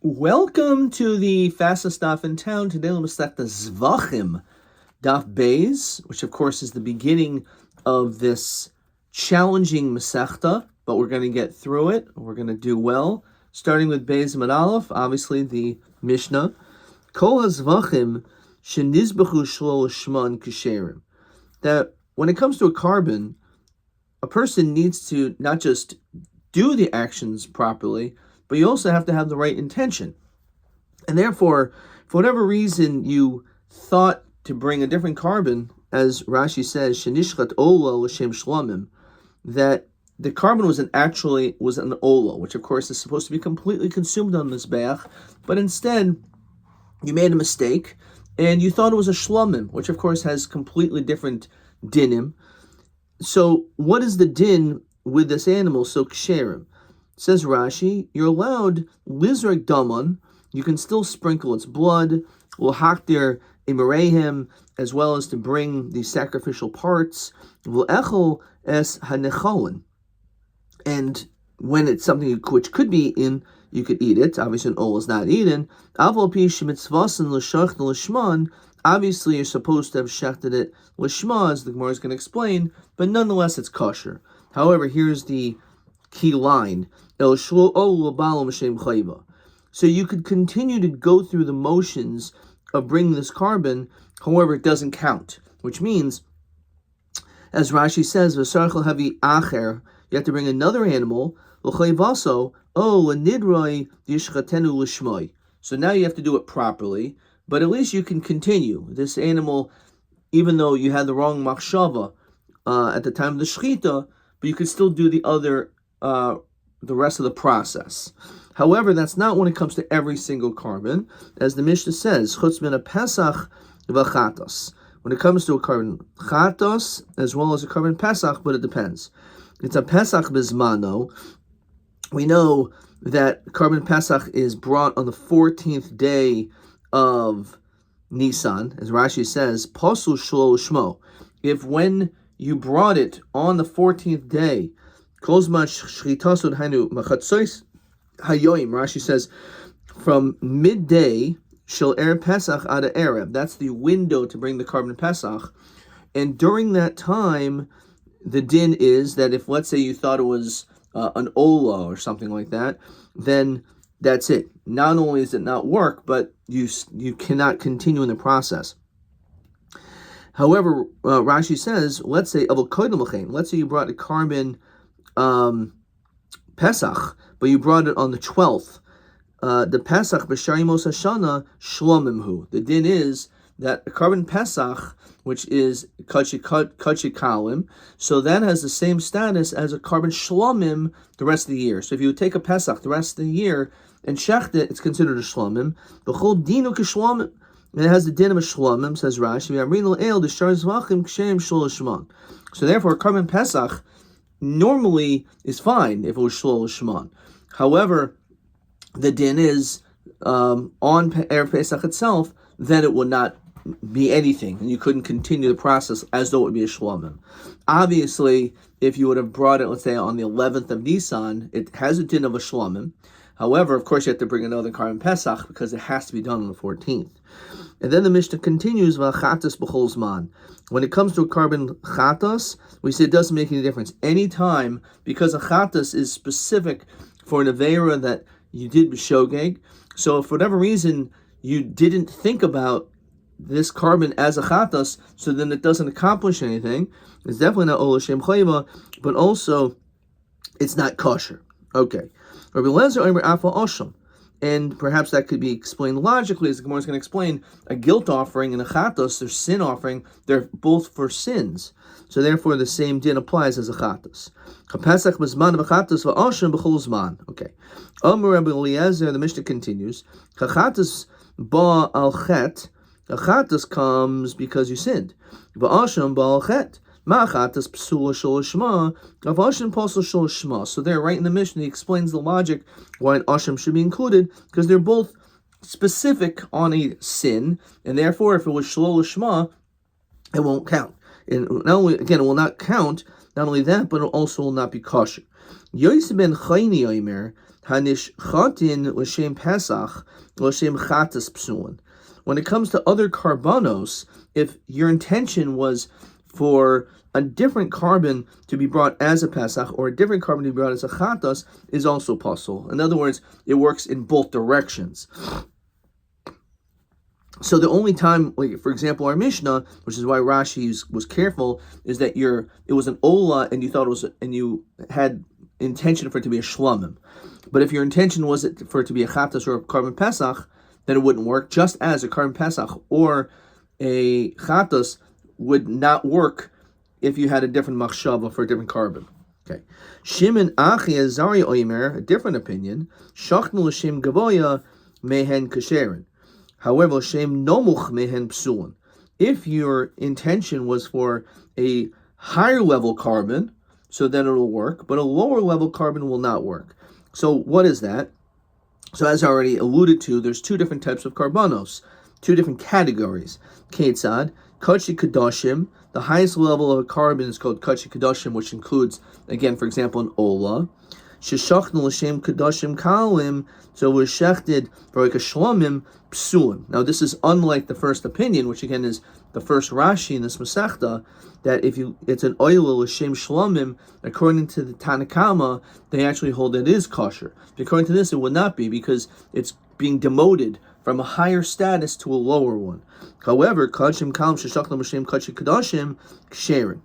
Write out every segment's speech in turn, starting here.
Welcome to the fastest daf in town. Today we'll start the Zevachim daf Beis, which of course is the beginning of this challenging Masechta, but we're going to get through it. We're going to do well. Starting with Beis Amud Aleph, obviously the Mishnah. Kol HaZevachim shenizbechu shlo shman kisherim. That when it comes to a carbon, a person needs to not just do the actions properly, but you also have to have the right intention. And therefore, for whatever reason you thought to bring a different carbon, as Rashi says, shenishchat ola l'shem shlamim, that the carbon was an ola, which of course is supposed to be completely consumed on this mizbeach, but instead you made a mistake and you thought it was a shlamim, which of course has completely different dinim. So what is the din with this animal? So ksherim. Says Rashi, you're allowed lizrak daman, you can still sprinkle its blood, l'hakdir imerehem, as well as to bring the sacrificial parts, v'echol es hanecholin. And when it's something which could be eaten, you could eat it. Obviously, an ol is not eaten. Aval pi shemitzvasen l'shachta l'shman. Obviously, you're supposed to have shechted it l'shma, as the Gemara is going to explain, but nonetheless, it's kosher. However, here's the key line. So you could continue to go through the motions of bringing this carbon, however, it doesn't count, which means, as Rashi says, you have to bring another animal, so now you have to do it properly, but at least you can continue. This animal, even though you had the wrong machshava at the time of the shechita, but you could still do the rest of the process. However, that's not when it comes to every single carbon, as the Mishnah says, chutz min pesach v'chatos. When it comes to a carbon chatos, as well as a carbon pesach, but it depends. It's a pesach bizmano. We know that carbon pesach is brought on the 14th day of Nisan, as Rashi says, pasul shlo shmo. If when you brought it on the 14th day, Rashi says, from midday, shel er pesach ad erev. That's the window to bring the carbon pesach. And during that time, the din is that if, let's say, you thought it was an ola or something like that, then that's it. Not only does it not work, but you cannot continue in the process. However, Rashi says, let's say you brought a carbon Pesach, but you brought it on the 12th. The Pesach b'sharimos hashana shlomimhu. The din is that a carbon Pesach, which is kachi kalim, so that has the same status as a carbon shlomim the rest of the year. So if you would take a Pesach the rest of the year and shecht it, it's considered a shlomim. B'chol dinu k'shlomim. And it has the din of a shlomim, says Rashi. So therefore, carbon Pesach normally is fine if it was shlo l'shman. However, the din is on Erev Pesach itself, then it would not be anything, and you couldn't continue the process as though it would be a shlomim. Obviously, if you would have brought it, let's say, on the 11th of Nisan, it has a din of a shlomim. However, of course, you have to bring another carbon Pesach because it has to be done on the 14th. And then the Mishnah continues, v'chatas b'chol zman. When it comes to a carbon chatas, we say it doesn't make any difference. Any time, because a chatas is specific for an aveira that you did b'shogeg, so if for whatever reason you didn't think about this carbon as a chatas, so then it doesn't accomplish anything. It's definitely not ol shem chayva, but also it's not kosher. Okay. Rabbi Lezer Omer Afa Osham. And perhaps that could be explained logically, as the Gemara is going to explain, a guilt offering and a chatos, their sin offering, they're both for sins. So therefore the same din applies as a chatos. Pesach b'zman v'chatos v'osham b'chol zman. Okay. Omer Rabbi Eliezer, the Mishnah continues, chatos ba al chet, a chatos comes because you sinned. V'osham ba al chet. So there, right in the Mishnah, he explains the logic why an asham should be included, because they're both specific on a sin, and therefore, if it was shlo l'shma, it won't count. And not only, again, it will not count. Not only that, but it also will not be kosher. Yosef ben Chayni Omer, Hanishchatin l'shem Pesach l'shem chatas psuin. When it comes to other karbanos, if your intention was for a different carbon to be brought as a Pesach or a different carbon to be brought as a chatas, is also possible. In other words, it works in both directions. So the only time, like for example, our Mishnah, which is why Rashi was careful, is that it was an ola and you thought it was, and you had intention for it to be a shlamim. But if your intention was for it to be a chatas or a carbon Pesach, then it wouldn't work. Just as a carbon Pesach or a chatas would not work if you had a different machshava for a different carbon. Okay. Shimon Achi Azari Oimer, a different opinion. Shachnu l'shem gavoya mehen kasherin. However, shem nomuch mehen psuin. If your intention was for a higher level carbon, so then it'll work, but a lower level carbon will not work. So what is that? So as I already alluded to, there's two different types of karbanos, two different categories. Ketzad, Kachi Kedoshim, the highest level of a carbon is called Kachi Kedoshim, which includes, again, for example, an Ola. Sheshachnu l'shem Kedoshim Kalim, so it was shechted for like a Shlomim Psuim. Now this is unlike the first opinion, which again is the first Rashi in this Masechta, that if it's an Oila l'shem Shlomim, according to the Tanakama, they actually hold that it is kosher. According to this, it would not be, because it's being demoted from a higher status to a lower one. However, Kachim Kalim Sheshachnu l'shem Kachi Kedoshim Ksherin.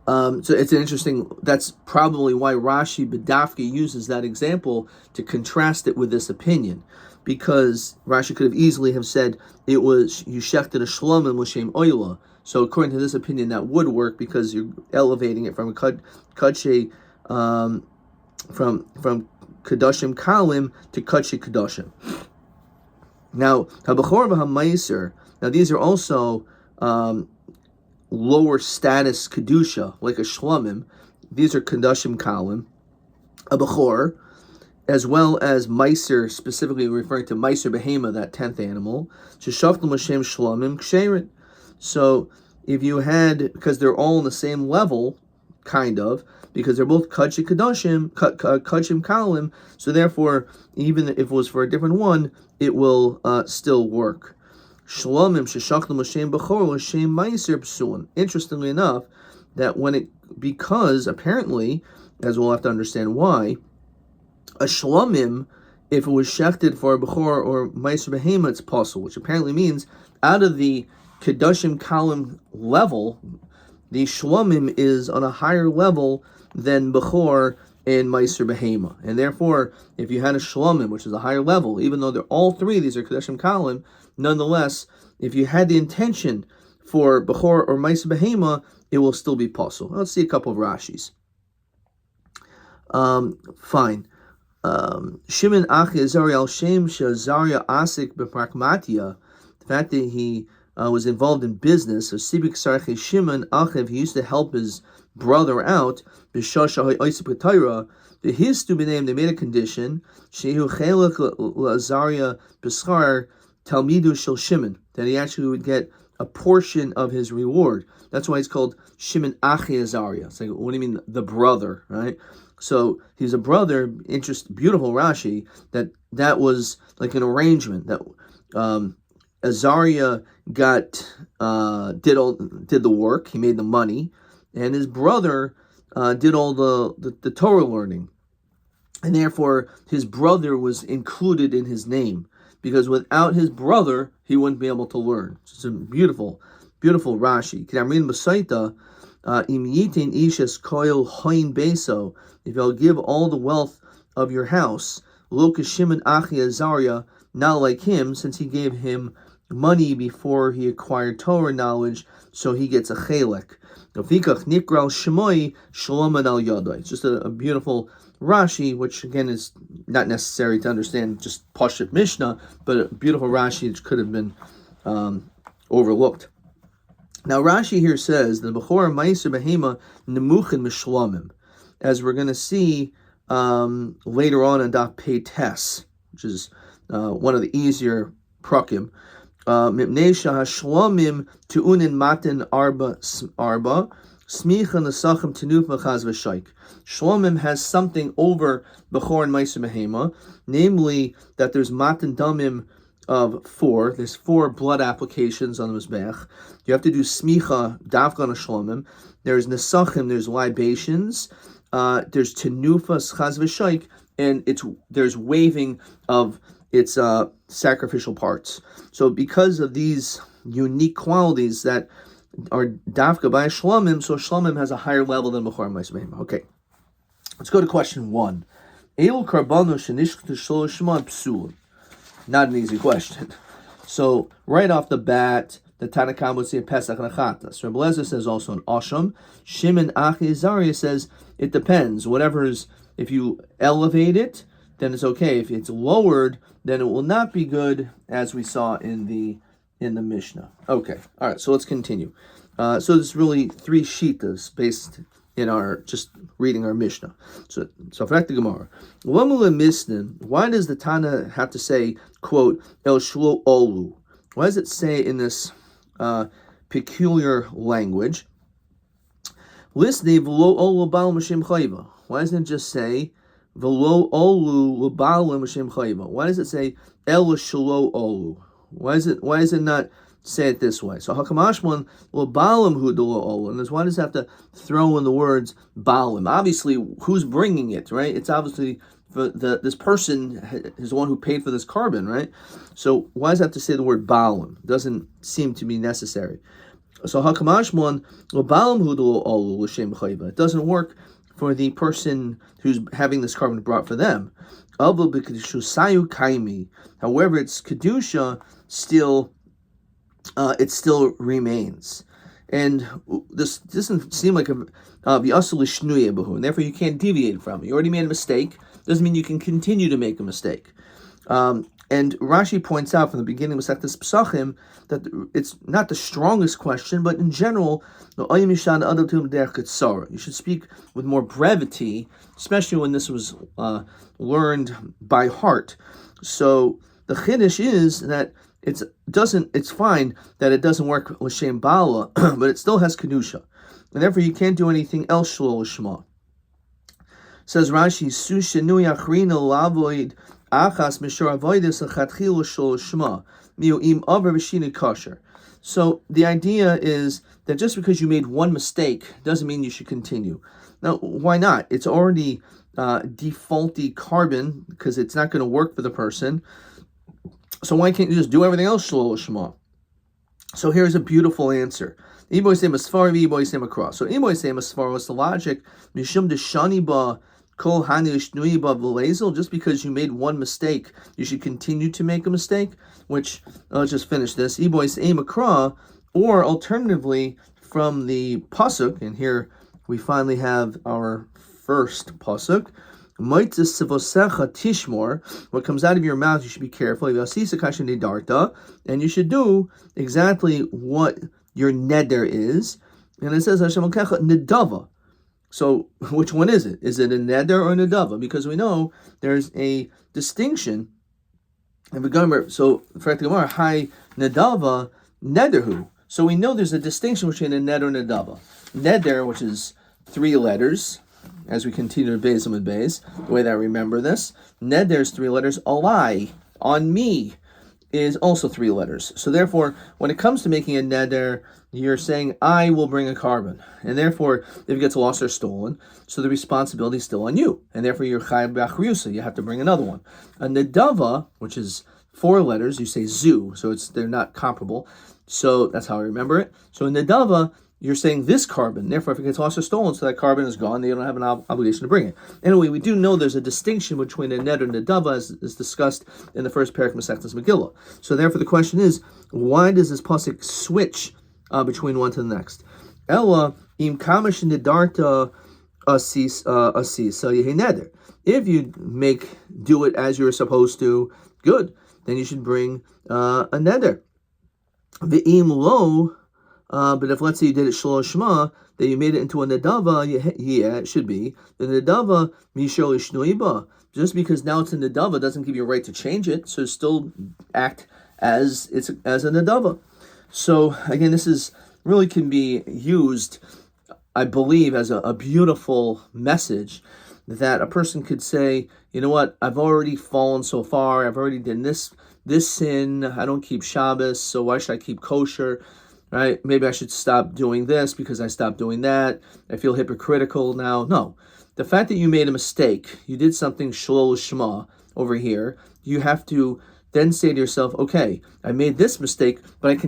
So it's an interesting, that's probably why Rashi B'dafka uses that example to contrast it with this opinion, because Rashi could have easily have said it was, you shechted a shlomim l'shem oila. So according to this opinion, that would work because you're elevating it from a kadshe, from kadoshim kalim to kadshe kadoshim. Now, habachor v'hamaiser. Now these are also lower status kedusha, like a shlomim. These are kedoshim kalim, a bechor, as well as meiser, specifically referring to meiser behema, that 10th animal. Sheshaftim l'shem shlomim ksherin. So if you had, because they're all on the same level, kind of, because they're both kachim kedoshim, kachim kalim, so therefore, even if it was for a different one, it will still work. Shlomim sheshachtim l'shem bechor l'shem meiser psuin. Interestingly enough, that because apparently, as we'll have to understand why, a shlomim, if it was shechted for a bechor or meiser behema, it's possible, which apparently means out of the kedoshim kalim level, the shlomim is on a higher level than bechor and meiser behema, and therefore, if you had a shlomim, which is a higher level, even though they're all three, these are kedoshim kalim, nonetheless, if you had the intention for bechor or meiser behema, it will still be possible. Let's see a couple of Rashis. Fine. Shimon Achi Azari al Shem Shazaria Asik B'Pragmatia, the fact that he was involved in business, so Sibik Sarche Shimon Achiv, he used to help his brother out, B'Shasha Ha'Isip K'Tayra, his to be named, they made a condition, Shehu Chelek L'Azaria B'Schar Talmidu Shel Shimon, that he actually would get a portion of his reward. That's why he's called Shimon Achi Azaria. It's like, what do you mean, the brother, right? So he's a brother. Beautiful Rashi, that was like an arrangement that Azaria did the work. He made the money, and his brother did all the Torah learning, and therefore his brother was included in his name, because without his brother he wouldn't be able to learn. It's a beautiful Rashi. K'damrin b'saita im yitin ishes koil hoin beso. If you'll give all the wealth of your house, lo Shimon Achi Azaria, not like him, since he gave him money before he acquired Torah knowledge, so he gets a chelek. It's just a beautiful Rashi, which again is not necessary to understand just Pashut Mishnah, but a beautiful Rashi which could have been overlooked. Now Rashi here says the Bechor Meiser Behema Nemuchin Mishlamim, as we're going to see later on in Daf Pei Tes, which is one of the easier prakim. Mipnei Shahashlamim Tu'unin Matin Arba. Smicha nesachim tenufa chaz v'shaik. Shlomim has something over Bechor and Meiser Behema, namely that there's matan damim of 4. There's 4 blood applications on the Mizbech. You have to do smicha davka on a shlomim. There's nesachim, there's libations, there's tenufas chaz v'shaik, and there's waving of its sacrificial parts. So because of these unique qualities that are dafka by shlomim, so shlomim has a higher level than Bechor and Meiser Behema. Okay, let's go to question 1. Elu karbano shenishchtu shlosh shema psulim. Not an easy question. So right off the bat, the Tanakam would say Pesach and Achatas. Rabbi Lezer says also an Asham. Shimon Achi Azariah says it depends. Whatever is, if you elevate it, then it's okay. If it's lowered, then it will not be good, as we saw in the Mishnah. Okay, all right. So let's continue. So there's really 3 shitas based in our just reading our Mishnah. So back to Gemara. Why does the Tana have to say, quote, El Shlo Olu? Why does it say in this peculiar language? Why doesn't it just say V'lo Olu L'Ba'al L'Shem Chayva? Why does it say El Shlo Olu? Why is it not say it this way? So Hakamashman L'Ba'alim Hu D'Lo Olu. And why does it have to throw in the words Ba'alim? Obviously, who's bringing it, right? It's obviously this person is the one who paid for this carbon, right? So why does it have to say the word Ba'alim? Doesn't seem to be necessary. So Hakamashman L'Ba'alim Hu D'Lo Olu L'Shem Chayva. It doesn't work for the person who's having this carbon brought for them. However, its kedusha it still remains, and this doesn't seem like a v'asul and therefore you can't deviate from it. You already made a mistake. Doesn't mean you can continue to make a mistake. And Rashi points out from the beginning of Masechtas Pesachim that it's not the strongest question, but in general, you should speak with more brevity, especially when this was learned by heart. So the chiddush is that it's fine that it doesn't work l'shem bala, but it still has kedusha, and therefore you can't do anything else shlo l'shma. Says Rashi, Su shenu yachrina lavoid achas mishor avoidus achatchil shlo l'shma miu'im aver v'shina kosher. So the idea is that just because you made one mistake doesn't mean you should continue. Now, why not? It's already defaulty carbon because it's not going to work for the person. So why can't you just do everything else shlo l'shma? So here's a beautiful answer. Iboy say masfar, iboy say across. So iboy say masfar, what's the logic? Mishum deshani ba kol hani shnui ba v'lezel. Just because you made one mistake, you should continue to make a mistake. Which let's just finish this. Iboy say makra, or alternatively from the pasuk, and here we finally have our first pasuk. What comes out of your mouth, you should be careful. And you should do exactly what your neder is. And it says Hashem nedava. So which one is it? Is it a neder or a nedava? Because we know there's a distinction. So for the Gemara, hi nedava nederhu. So we know there's a distinction between a neder and a nedava. Neder, which is 3 letters. As we continue to base with base, the way that I remember this, neder's 3 letters. Alai, on me, is also 3 letters. So therefore, when it comes to making a neder, you're saying, I will bring a carbon. And therefore, if it gets lost or stolen, so the responsibility is still on you. And therefore, you're chayv b'achriusa, you have to bring another one. A nedava, which is 4 letters, you say zu, so they're not comparable. So that's how I remember it. So a nedava, you're saying this carbon, therefore if it gets lost or stolen, so that carbon is gone, they don't have an obligation to bring it. Anyway, we do know there's a distinction between a neder and a nedava, as is discussed in the first parak of Masechtas Megillah. So therefore the question is, why does this pasuk switch between one to the next? Ella im kamash nedarta asis yehi neder. If you do it as you're supposed to, good, then you should bring a neder. Ve'im lo. But if, let's say, you did it shlo shma, that you made it into a nedava, yeah, it should be. The nedava, mishol ishnuiba. Just because now it's a nedava doesn't give you a right to change it, so still act as a nedava. So, again, this is really can be used I believe, as a beautiful message that a person could say, you know what, I've already fallen so far, I've already done this sin, I don't keep Shabbos, so why should I keep kosher, right? Maybe I should stop doing this because I stopped doing that. I feel hypocritical now. No. The fact that you made a mistake, you did something shalol shma over here, you have to then say to yourself, okay, I made this mistake, but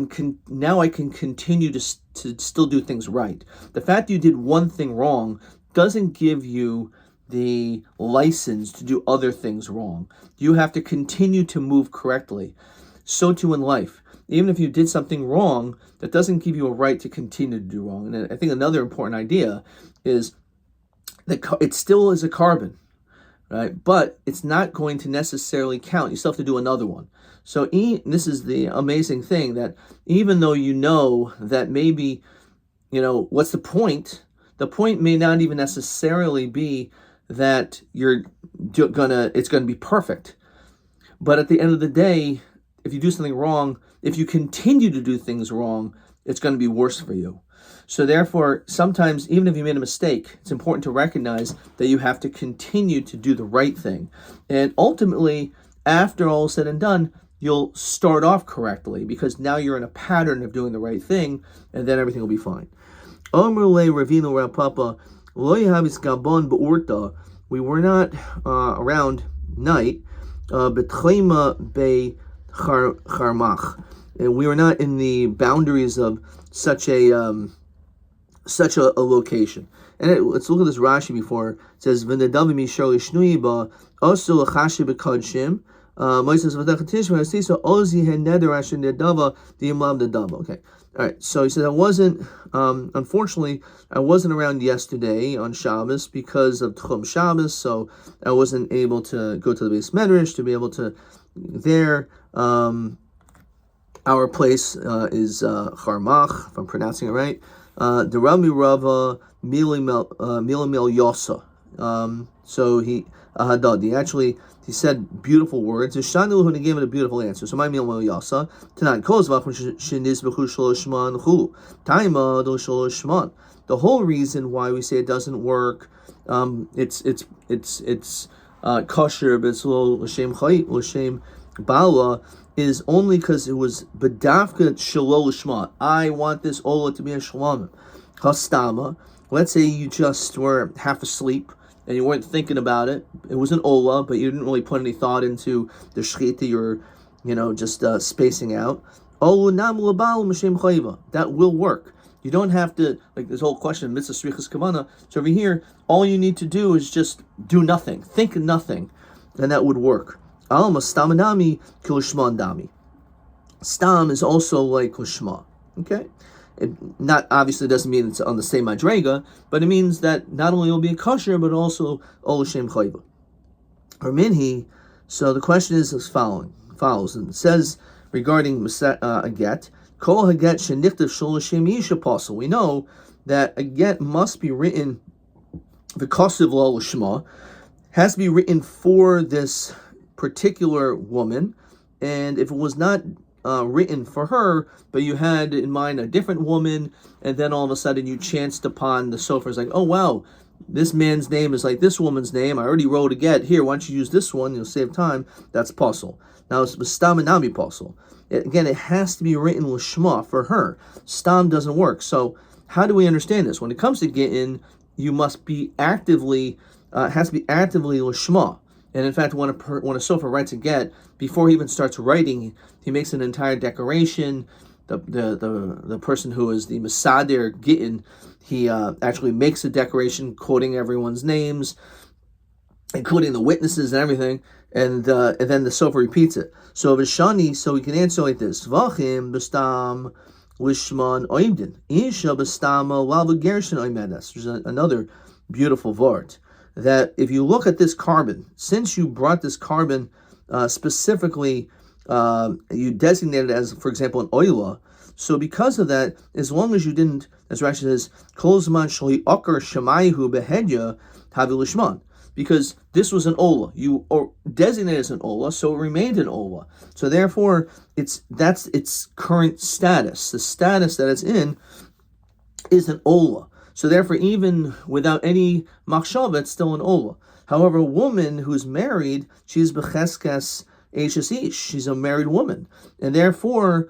now I can continue to still do things right. The fact that you did one thing wrong doesn't give you the license to do other things wrong. You have to continue to move correctly. So too in life. Even if you did something wrong, that doesn't give you a right to continue to do wrong. And I think another important idea is that it still is a carbon, right? But it's not going to necessarily count. You still have to do another one. So this is the amazing thing, that even though you know that maybe, what's the point? The point may not even necessarily be that it's gonna be perfect. But at the end of the day, if you do something wrong, if you continue to do things wrong, it's going to be worse for you. So therefore, sometimes, even if you made a mistake, it's important to recognize that you have to continue to do the right thing. And ultimately, after all is said and done, you'll start off correctly, because now you're in a pattern of doing the right thing, and then everything will be fine. We were not around night, and we were not in the boundaries of such a location. And let's look at this Rashi before. It says, "V'nedavim yishar lishnui ba also l'chashi b'kodshim moises v'dachatishma hasiso ozi heneder asher nedava diimlam nedava." Okay, all right. So he says, unfortunately, I wasn't around yesterday on Shabbos because of Tchum Shabbos, so I wasn't able to go to the Beis Medrash to be able to there. Our place is Charmach, if I'm pronouncing it right. The Rami Rava Milamil Yosa. So he said beautiful words. Shanu he gave it a beautiful answer. So my Milamil Yosa tonight the whole reason why we say it doesn't work, it's kosher, but it's l'shem chayit, l'shem bala, is only because it was bedafka shalol shma. I want this ola to be a shalom. Hastama. Let's say you just were half asleep and you weren't thinking about it. It was an ola, but you didn't really put any thought into the shchita. You're, just spacing out. That will work. You don't have to, like this whole question of mitzvah srichas kavana. So over here, all you need to do is just do nothing, think nothing, and that would work. Alma stamanami kilishman dami. Stam is also like lishma. Okay, it not obviously doesn't mean it's on the same madrega, but it means that not only will be a kosher, but also olashem chayva or minhi. So the question is as follows, and it says regarding a get, kol haget shenichtav sholoshem yisha pasal. We know that a get must be written v'kosiv lo lishma, has to be written for this particular woman, and if it was not written for her, but you had in mind a different woman, and then all of a sudden you chanced upon the sofer, it's like, oh wow, this man's name is like this woman's name, I already wrote a get, here, why don't you use this one, you'll save time, that's pasul. Now it's stam and nami pasul. Again, it has to be written lishma for her. Stam doesn't work. So how do we understand this? When it comes to getting, you must be actively, has to be actively lishma. And in fact, when a sofer writes a get, before he even starts writing, he makes an entire decoration. The person who is the Masadir Gittin, he actually makes a decoration quoting everyone's names, including the witnesses and everything, and then the sofer repeats it. So Vishani, so we can answer like this: Zevachim b'stam lishman oimdin isha b'stama lav gershin oimedes. There's another beautiful vart. That if you look at this carbon, since you brought this carbon specifically, you designated it as, for example, an oila. So because of that, as long as you didn't, as Rashi says, kol zman shli akar shamayhu behedya havi lishman, because this was an ola, you designated as an ola, so it remained an ola. So therefore, that's its current status. The status that it's in is an ola. So therefore, even without any machshava, it's still an ola. However, a woman who's married, she's becheskes eishes ish. She's a married woman, and therefore,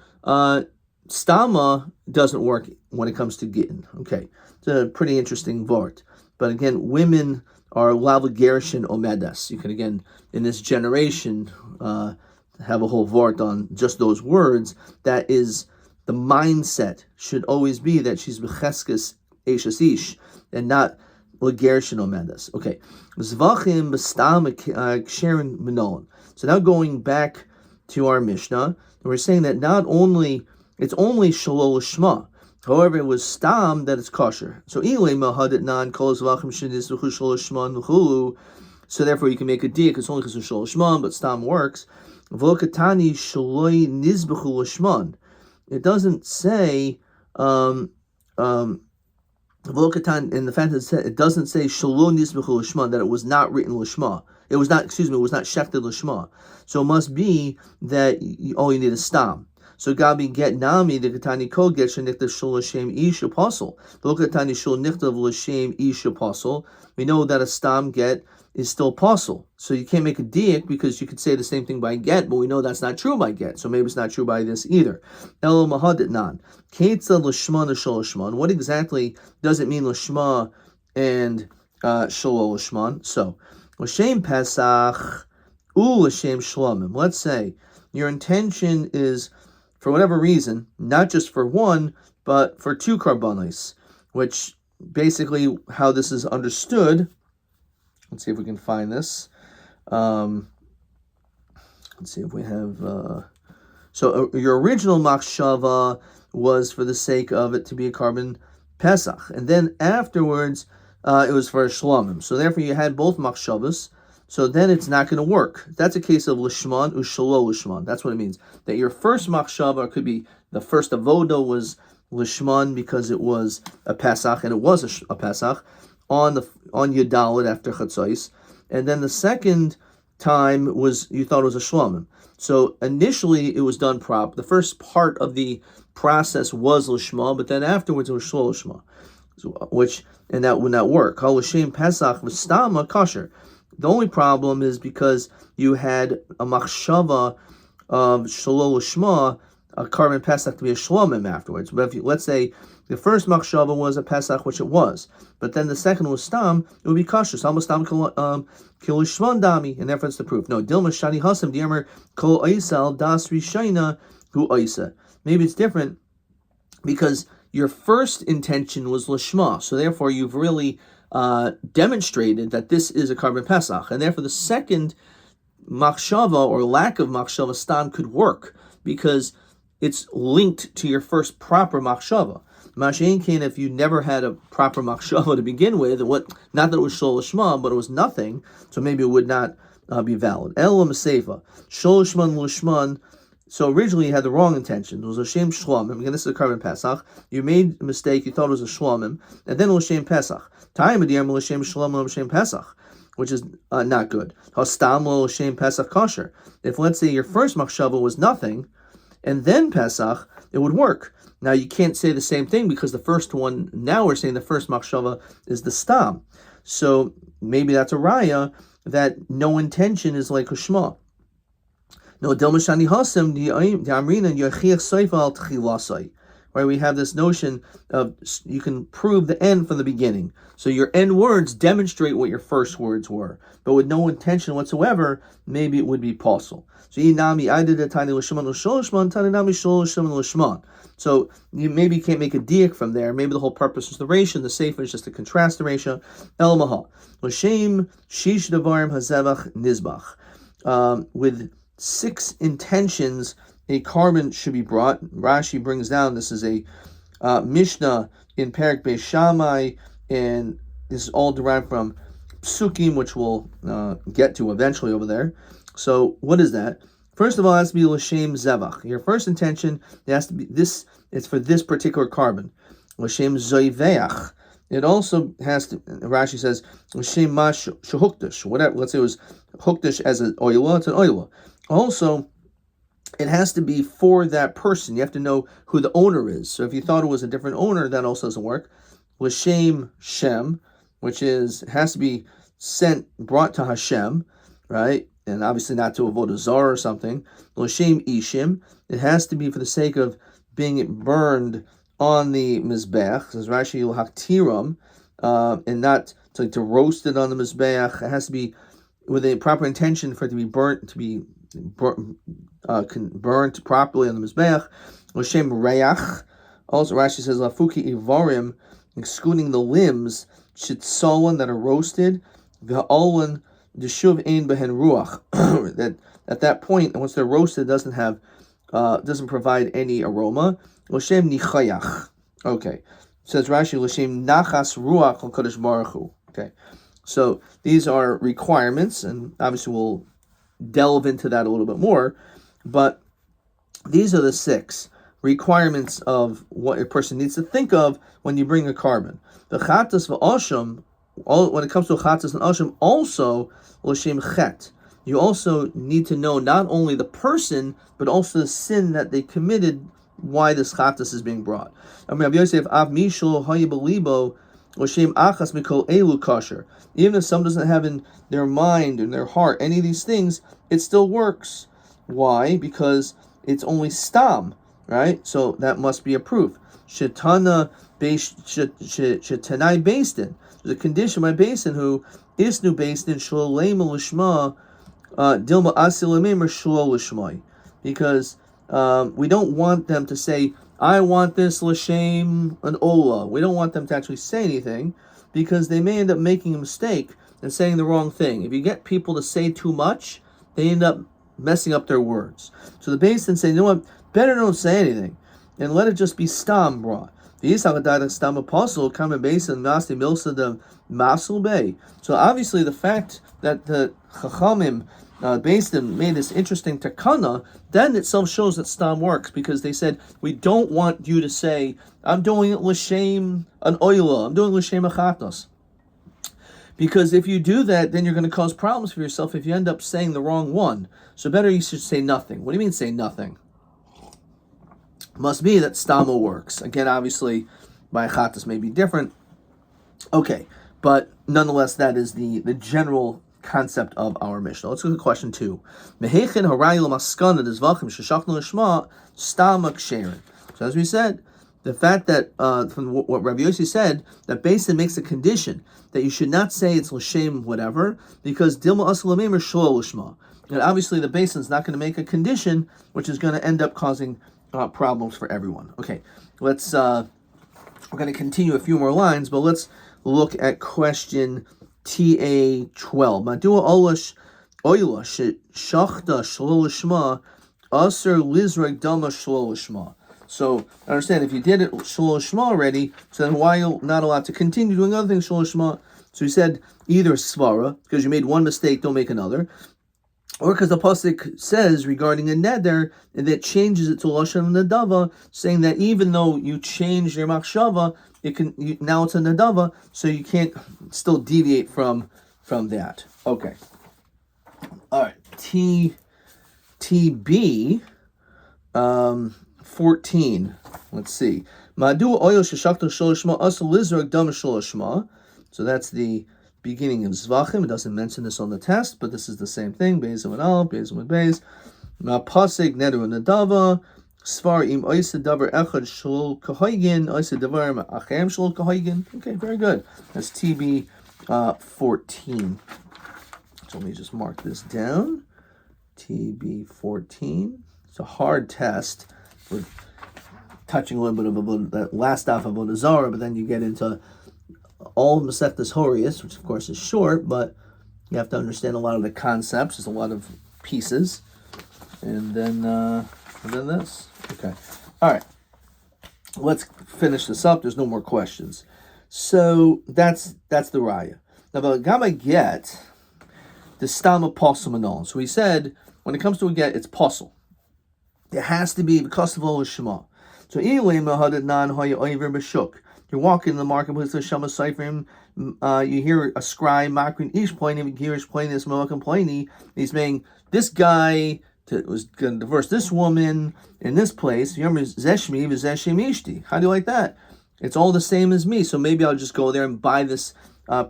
stama doesn't work when it comes to gittin. Okay, it's a pretty interesting vart. But again, women are lavgerishin omedas. You can again in this generation have a whole vart on just those words. That is, the mindset should always be that she's becheskes eishes ish and not legerishin omedas. Okay, Zevachim b'stam ksherin minon. So now going back to our Mishnah, we're saying that not only it's only shalol shma. However, it was stam that it's kosher. So so therefore you can make a diak. It's only because of shalol shma, but stam works. It doesn't say in the fact that it doesn't say shalom nisbechu l'shma, that it was not written l'shma. It was not shechted l'shma. So it must be that all you need is stam. So Gabi get nami the katani kol get sheniktav shul l'shem ish apostle. The katani shul niktav l'shem ish apostle. We know that a stam get is still apostle. So you can't make a diak because you could say the same thing by get, but we know that's not true by get. So maybe it's not true by this either. Elo mahadit nan. Ketza l'shma n'shol l'shman. What exactly does it mean l'shma and shol l'shman? So l'shem pesach l'shem shlomim. Let's say your intention is, for whatever reason, not just for one, but for two karbanos, which basically how this is understood. Let's see if we can find this. Let's see if we have. So your original machshava was for the sake of it to be a carbon pesach, and then afterwards it was for a shlomim. So therefore you had both machshavas. So then it's not going to work. That's a case of lishman ushalo lishman. That's what it means. That your first machshava could be the first avoda was lishman because it was a pesach, and it was a pesach on Yudalit after chatzos, and then the second time was you thought it was a shlomim. So initially it was done prop. The first part of the process was lishma, but then afterwards it was shlo lishma, and that would not work. Kol l'shem pesach v'stama kosher. The only problem is because you had a machshava of shlo lishma, a carbon pesach to be a shlomim afterwards. But if let's say the first machshava was a pesach, which it was, but then the second was stam, it would be kosher. Stam stam kilishvan dami, and therefore it's the proof. No, dilma shani hasam diamer kol oisal das rishayna hu oisa. Maybe it's different because your first intention was lishma, so therefore you've really demonstrated that this is a carbon pesach, and therefore the second machshava or lack of machshava stam could work because it's linked to your first proper machshava. Mashen Kain, if you never had a proper machshava to begin with, not that it was shol lishma, but it was nothing, so maybe it would not be valid. Elam seifa shol lishman lishman. So originally you had the wrong intention. It was a shem shlomim. Again, this is a carbon pesach. You made a mistake. You thought it was a shlomim, and then it was shem pesach. Time adiyam l'shem shlomim l'shem pesach, which is not good. Hastam l'shem pesach kosher. If let's say your first machshava was nothing, and then pesach, it would work. Now you can't say the same thing because the first one, now we're saying the first machshava is the stam. So maybe that's a raya that no intention is like Ushma. No, Delmashani Hasem, the Amrina, Yachiach Saifa al Tchilasai. Right, we have this notion of you can prove the end from the beginning. So your end words demonstrate what your first words were, but with no intention whatsoever, maybe it would be possible. So Inami, I did a tiny Lishman Lishman, Tanami Shol Lishman. So you maybe can't make a diak from there. Maybe the whole purpose is the ratio, the sefer is just to contrast the ratio. El Maha. L'shem Shish Devarim Hazevach Nizbach. With 6 intentions, a carbon should be brought. Rashi brings down, this is a Mishnah in Perek Beis Shammai, and this is all derived from Psukim, which we'll get to eventually over there. So what is that? First of all, it has to be l'shem zevach. Your first intention, it has to be this. It's for this particular carbon. L'shem zoiveach. It also has to. Rashi says l'shem mash shehukdash. Whatever. Let's say it was hukdash as an oila. It's an oila. Also, it has to be for that person. You have to know who the owner is. So if you thought it was a different owner, that also doesn't work. l'shem Shem, which has to be brought to Hashem, right? And obviously not to avodah zarah or something. L'shem Ishim, it has to be for the sake of being burned on the mizbeach, says Rashi l'haktiram, and not to roast it on the mizbeach. It has to be with a proper intention for it to be burnt properly on the mizbeach. L'shem reach. Also, Rashi says lafuki ivarim, excluding the limbs, shitzolan that are roasted, v'ha'olin deshuv ein behen ruach. That at that point, once they're roasted, doesn't provide any aroma. L'shem nichayach. Okay, says Rashi l'shem nachas ruach al kodesh baruch hu. Okay, so these are requirements, and obviously we'll delve into that a little bit more. But these are the 6 requirements of what a person needs to think of when you bring a carbon. The chatas v'asham, when it comes to chatas and asham, also l'shem chet. You also need to know not only the person, but also the sin that they committed, why this chatas is being brought. Rabbi Yosef, av mishul hayibalibo l'shem achas mikol elu kasher. Even if someone doesn't have in their mind and their heart any of these things, it still works. Why? Because it's only stam. Right? So that must be a proof. Shetana shetanai bastin. There's a condition by bastin who isnu bastin shalolema lishma dilma asilamim or shalol lishmai. Because we don't want them to say, I want this l'shem an ola. We don't want them to actually say anything, because they may end up making a mistake and saying the wrong thing. If you get people to say too much, they end up messing up their words. So the bastin say, you know what? Better don't say anything, and let it just be stam brought. So obviously the fact that the Chachamim Beisdim made this interesting takana, then itself shows that stam works, because they said, we don't want you to say, I'm doing it l'shem an oila, I'm doing l'shem achatos. Because if you do that, then you're going to cause problems for yourself if you end up saying the wrong one. So better you should say nothing. What do you mean say nothing? Must be that stama works. Again, obviously, by chatas may be different. Okay, but nonetheless, that is the general concept of our Mishnah. Let's look at question 2. So as we said, the fact that, from what Rabbi Yossi said, that Beisin makes a condition that you should not say it's l'shem whatever, because dilma aslamim or shlo l'shma. And obviously the Beisin is not going to make a condition which is going to end up causing problems for everyone. Okay, we're going to continue a few more lines, but let's look at question TA 12. Madua olash oila shachta shlo l'shma aser lizreg dama shlo l'shma. So understand, if you did it shlo l'shma already, so then why are you not allowed to continue doing other things shlo l'shma? So he said either svara, because you made one mistake, don't make another, or because the pasuk says regarding a neder that changes it to lashon nadava, saying that even though you changed your machshava, now it's a nadava, so you can't still deviate from that. Okay. All right. TB 14. Let's see. Madu oil sheshakta sholishma asal lizrag dam sholishma. So that's the beginning of Zevachim. It doesn't mention this on the test, but this is the same thing. Beis with al, beis with beis. Pasik neder nadava. Svar im oisa davar echad shol kahaygin. Oisa davar achem shol kahaygin. Okay, very good. That's TB 14. So let me just mark this down. TB 14. It's a hard test. We're touching a little bit of that last half of Avodah Zarah, but then you get into all of Masechtas Horius, which of course is short, but you have to understand a lot of the concepts. There's a lot of pieces, and then this. Okay, all right. Let's finish this up. There's no more questions. So that's the raya. Now, the Gama get the stama posel manon. So he said when it comes to a get, it's posel. It has to be because of all Shema. So you're walking in the marketplace of Shema Seifrim, you hear a scribe, Makrin Ish Plaining, Girish Plaining, this Moakim Plaining. He's saying, this guy was going to divorce this woman in this place. How do you like that? It's all the same as me, so maybe I'll just go there and buy this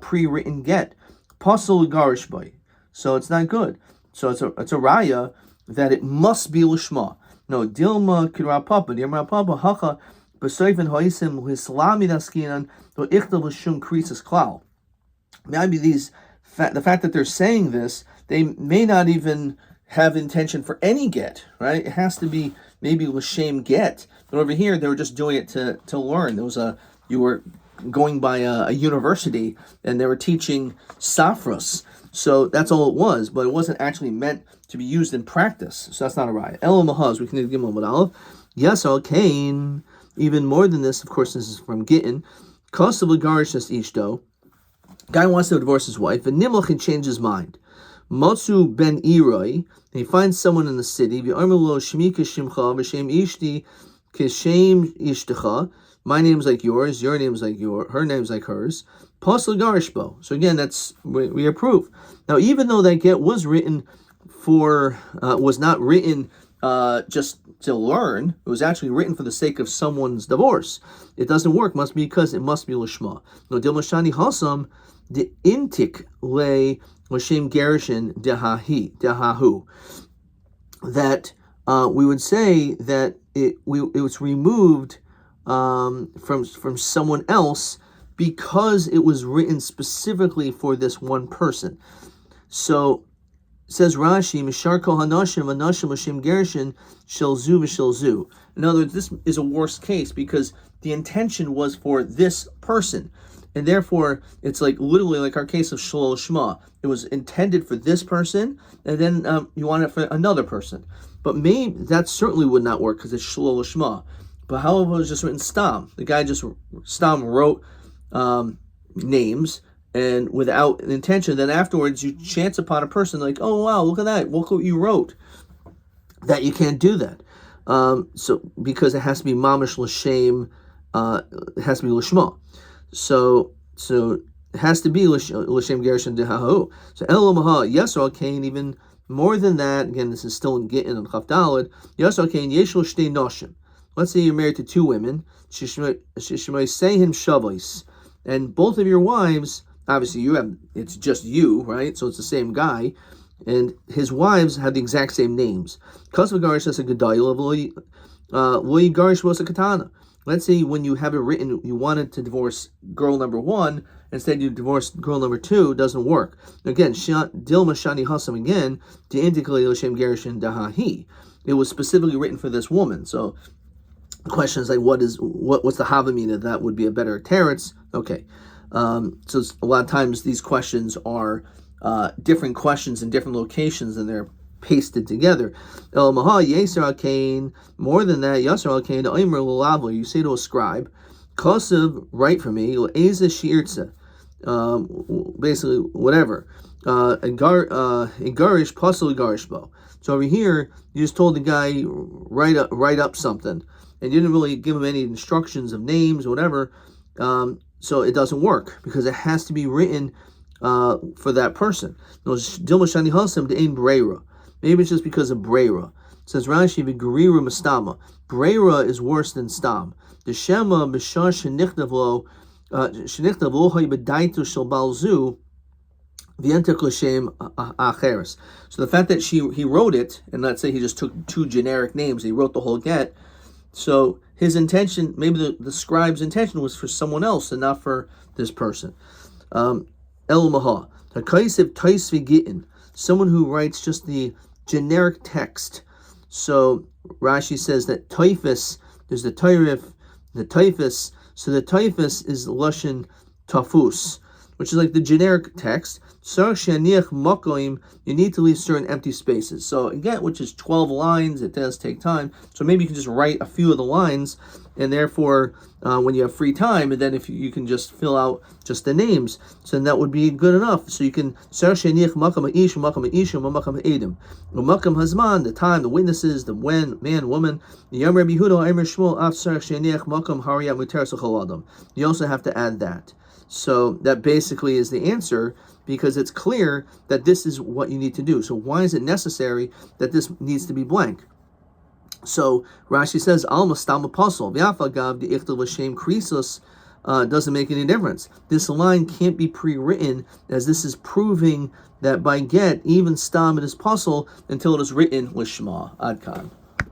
pre-written get. Pasul garish boy. So it's not good. So it's a raya that it must be lishma. No, dilma kirapapa, dirapapa hacha b'soifen hoisim hislami daskinan do ichtal l'shum krisis klal. Maybe the fact that they're saying this, they may not even have intention for any get, right? It has to be maybe l'shem get. But over here, they were just doing it to learn. You were going by a university, and they were teaching safras. So that's all it was, but it wasn't actually meant to be used in practice. So that's not a raya. El mahaz, we can give him a aleph. Yes, Cain. Even more than this, of course, this is from Gittin. Kosav l'garish es ishto. Guy wants to divorce his wife, and Nimlach can change his mind. Motsu ben Iroi, he finds someone in the city. V'armelo shmi kishimcha v'shem ishti kishem ishtecha. My name's like yours, your name's like her name's like hers. Pasal garishbo. So again, we approve. Now, even though that get was written was not written just to learn, it was actually written for the sake of someone's divorce. It doesn't work. Because it must be lishma. No dilmashani hasam the intik le l'shem gerishin dehahu. That we would say that it was removed from someone else because it was written specifically for this one person. So says Rashi, Mishar kol hanashim anashim l'shem gerishin shelzu v'shelzu. In other words, this is a worst case because the intention was for this person. And therefore, it's like literally like our case of Shalol Shema. It was intended for this person, and then you want it for another person. But maybe that certainly would not work because it's Shalol Shema. But how if it was just written Stam? The guy just Stam wrote names and without an intention. Then afterwards, you chance upon a person like, oh wow, look at that, look what you wrote. That you can't do that. So because it has to be Mamish L'Shem, it has to be L'Shma. So it has to be L'Shem Gershon Dehahu. So Elomaha, Yasra Kain, even more than that, again, this is still in Gittin and Chaf Daled, Yasra Kain, Yeshlo Shtei Noshim. Let's say you're married to two women, Shishmai Sehim Shavos, and both of your wives, obviously it's just you, right? So it's the same guy, and his wives have the exact same names. Kasva Garish as a Gedayel, Loy Garish was a Katana. Let's say when you have it written, you wanted to divorce girl number one, instead you divorced girl number two, it doesn't work. Again, Dilma Shani Hassam again, to indicate L'Shem Gerishin Dahahi. It was specifically written for this woman. So the question is like, what's the Havamina? That would be a better teretz. Okay. So a lot of times these questions are different questions in different locations, and they're pasted together. El Maha Yasser Al Kain. More than that, Yasser Al Kain. Oimer L'Lavlo. You say to a scribe, Kosev, write for me. L'Eza Shirtza. Basically, whatever. Igarish Pasal Igarishbo. So over here, you just told the guy write up something, and you didn't really give him any instructions of names or whatever. So it doesn't work because it has to be written for that person. Dilma Shani Hasam de Ein Breira. Maybe it's just because of Breira. It says Rashi v'gerira mastama. Breira is worse than stam. The Shema b'shah shenichtav lo hay b'daitu shel balzu v'yentek l'shem acheres. So the fact that he wrote it, and let's say he just took two generic names, he wrote the whole get. So his intention, maybe the scribe's intention was for someone else and not for this person. El Maha. Hakaisiv Taisvi Gittin. Someone who writes just the generic text. So Rashi says that Taifis, there's the Tairif, the Taifis. So the Taifis is Lashon Tafus, which is like the generic text. You need to leave certain empty spaces. So again, which is 12 lines, it does take time. So maybe you can just write a few of the lines, and therefore, when you have free time, and then if you can just fill out just the names, so then that would be good enough. So you can the time, the witnesses, the when, man, woman. You also have to add that. So that basically is the answer, because it's clear that this is what you need to do. So why is it necessary that this needs to be blank? So Rashi says, Alma stam apostle. V'afagav the ichtav l'shem krisos doesn't make any difference. This line can't be pre-written, as this is proving that by get, even stam it is puzzle until it is written lishma. Adkan.